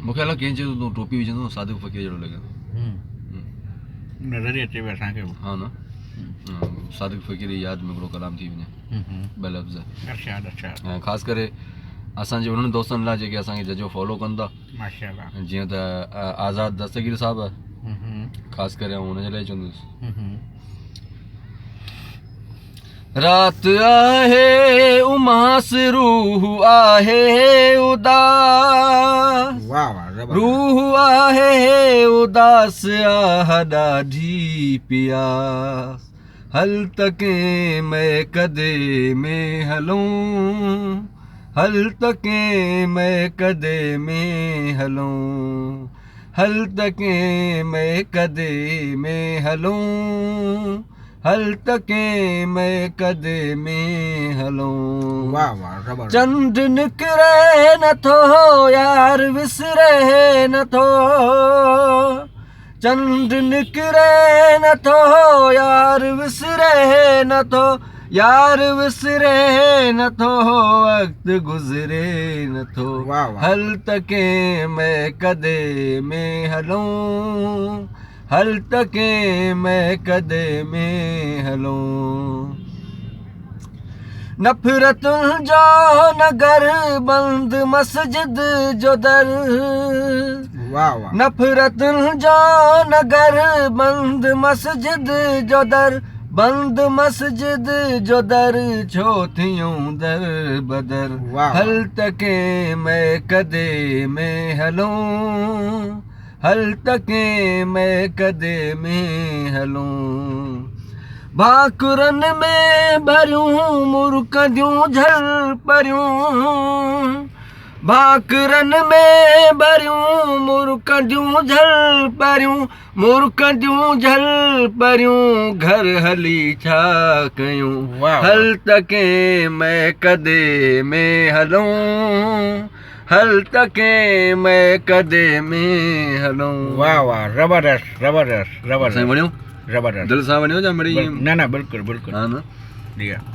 मूंखे लॻे कंहिं चयो तूं टोपी विझंदो सादिक फ़क़ीर जहिड़ो लॻे नज़र ई अचे पियो असांखे हा न सादिक फ़क़ीर जी यादि में हिकिड़ो कलाम थी वञे ॿ लफ़्ज़ ऐं ख़ासि करे असांजे उन्हनि दोस्तनि लाइ जेके असांखे जजो फॉलो कनि था माशाअल्लाह जीअं त आज़ाद दस्तगीर साहिबु ख़ासि करे आउं हुनजे लाइ चवंदुसि रात आहे उमास रूह आहे उदास वाह वाह रूह आहे उदास आह ॾाढी प्यास हल तके मैं कदे में हलूं हल तके मैं कदे में हलूं हल तके मैं कदे में हलूं हल तके मैं कदे में हलूं वाह वाह ज़बरदस्त चंड निकिरे नथो यार विसरे नथो चंड निकिरे नथो यार विसरे नथो यार विसरे नथो वक़्तु गुज़रे नथो वाह वाह हल तके मैं कदे में हलूं हल तके मैं कदे में हलूं नफ़रतुनि जो नगर बंद मस्जिद जो दर वाह वाह नफ़रतुनि जो नगर बंद मस्जिद जो दर बंद मस्जिद जो दर छो थियूं दर बदर वाह हल तके मैं कदे में हलूं हल तके मैं कदे में हलूं भाकुरनि में भरियूं मुर्कदियूं झल परियूं भाकुरनि में भरियूं मुर्कदियूं झल परियूं मुर्कदियूं झल परियूं घर हली छा कयूं वाह हल तके मैं कदे में हलूं हल तके मैं कदे में हलूं वाह वाह ज़बरदस्त ज़बरदस्त साईं ज़बरदस्त वणियो ज़बरदस्त दिलि सां वणियो या मिड़ी न न बिल्कुलु बिल्कुलु हा न जी हा